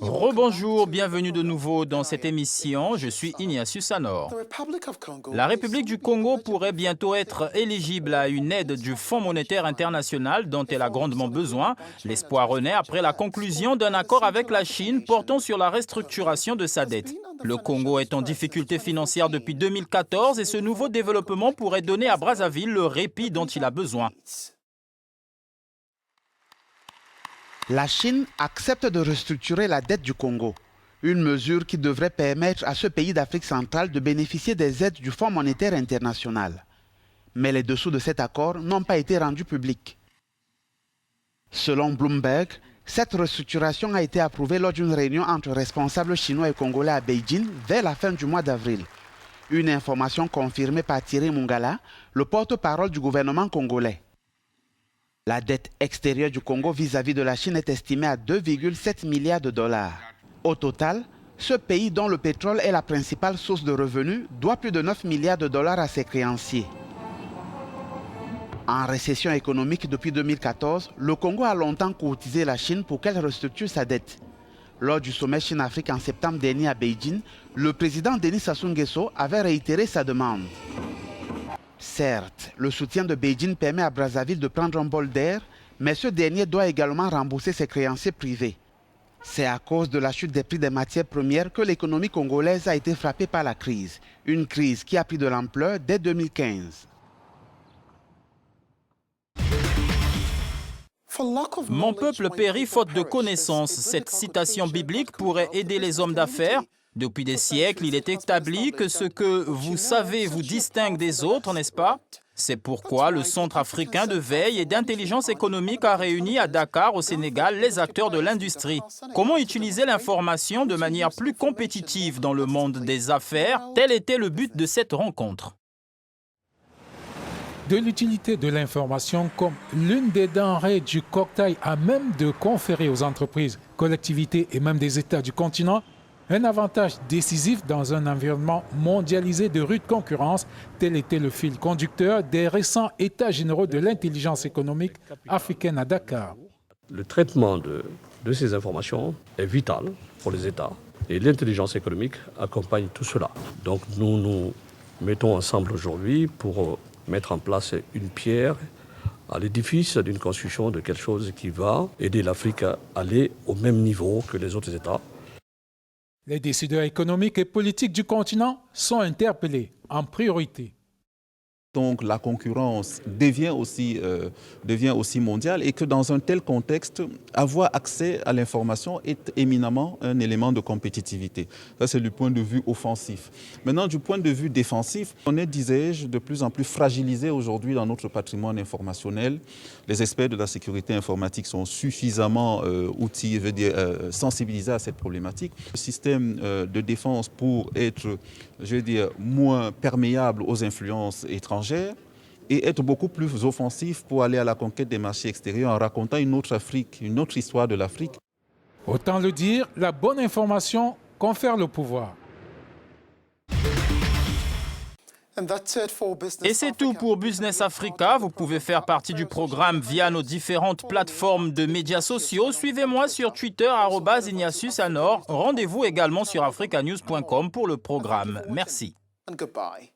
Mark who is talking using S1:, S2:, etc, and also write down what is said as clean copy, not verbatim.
S1: Rebonjour, bienvenue de nouveau dans cette émission. Je suis Ignatius Anor. La République du Congo pourrait bientôt être éligible à une aide du Fonds monétaire international dont elle a grandement besoin. L'espoir renaît après la conclusion d'un accord avec la Chine portant sur la restructuration de sa dette. Le Congo est en difficulté financière depuis 2014 et ce nouveau développement pourrait donner à Brazzaville le répit dont il a besoin.
S2: La Chine accepte de restructurer la dette du Congo, une mesure qui devrait permettre à ce pays d'Afrique centrale de bénéficier des aides du Fonds monétaire international. Mais les dessous de cet accord n'ont pas été rendus publics. Selon Bloomberg, cette restructuration a été approuvée lors d'une réunion entre responsables chinois et congolais à Beijing vers la fin du mois d'avril. Une information confirmée par Thierry Mungala, le porte-parole du gouvernement congolais. La dette extérieure du Congo vis-à-vis de la Chine est estimée à 2,7 milliards de dollars. Au total, ce pays dont le pétrole est la principale source de revenus doit plus de 9 milliards de dollars à ses créanciers. En récession économique depuis 2014, le Congo a longtemps courtisé la Chine pour qu'elle restructure sa dette. Lors du sommet Chine-Afrique en septembre dernier à Beijing, le président Denis Sassou Nguesso avait réitéré sa demande. Certes, le soutien de Beijing permet à Brazzaville de prendre un bol d'air, mais ce dernier doit également rembourser ses créanciers privés. C'est à cause de la chute des prix des matières premières que l'économie congolaise a été frappée par la crise. Une crise qui a pris de l'ampleur dès 2015.
S1: Mon peuple périt faute de connaissances. Cette citation biblique pourrait aider les hommes d'affaires. Depuis des siècles, il est établi que ce que vous savez vous distingue des autres, n'est-ce pas? C'est pourquoi le Centre africain de veille et d'intelligence économique a réuni à Dakar, au Sénégal, les acteurs de l'industrie. Comment utiliser l'information de manière plus compétitive dans le monde des affaires? Tel était le but de cette rencontre.
S3: De l'utilité de l'information comme l'une des denrées du cocktail à même de conférer aux entreprises, collectivités et même des États du continent un avantage décisif dans un environnement mondialisé de rude concurrence, tel était le fil conducteur des récents États généraux de l'intelligence économique africaine à Dakar.
S4: Le traitement de ces informations est vital pour les États et l'intelligence économique accompagne tout cela. Donc nous nous mettons ensemble aujourd'hui pour mettre en place une pierre à l'édifice d'une construction de quelque chose qui va aider l'Afrique à aller au même niveau que les autres États.
S3: Les décideurs économiques et politiques du continent sont interpellés en priorité.
S5: Donc la concurrence devient aussi mondiale et que dans un tel contexte, avoir accès à l'information est éminemment un élément de compétitivité. Ça, c'est du point de vue offensif. Maintenant, du point de vue défensif, on est, disais-je, de plus en plus fragilisé aujourd'hui dans notre patrimoine informationnel. Les experts de la sécurité informatique sont suffisamment sensibilisés à cette problématique. Le système de défense pour être, moins perméable aux influences étrangères et être beaucoup plus offensif pour aller à la conquête des marchés extérieurs en racontant une autre Afrique, une autre histoire de l'Afrique.
S3: Autant le dire, la bonne information confère le pouvoir.
S1: Et c'est tout pour Business Africa. Vous pouvez faire partie du programme via nos différentes plateformes de médias sociaux. Suivez-moi sur Twitter, @IgnatiusAnor. Rendez-vous également sur africanews.com pour le programme. Merci.
S6: And goodbye.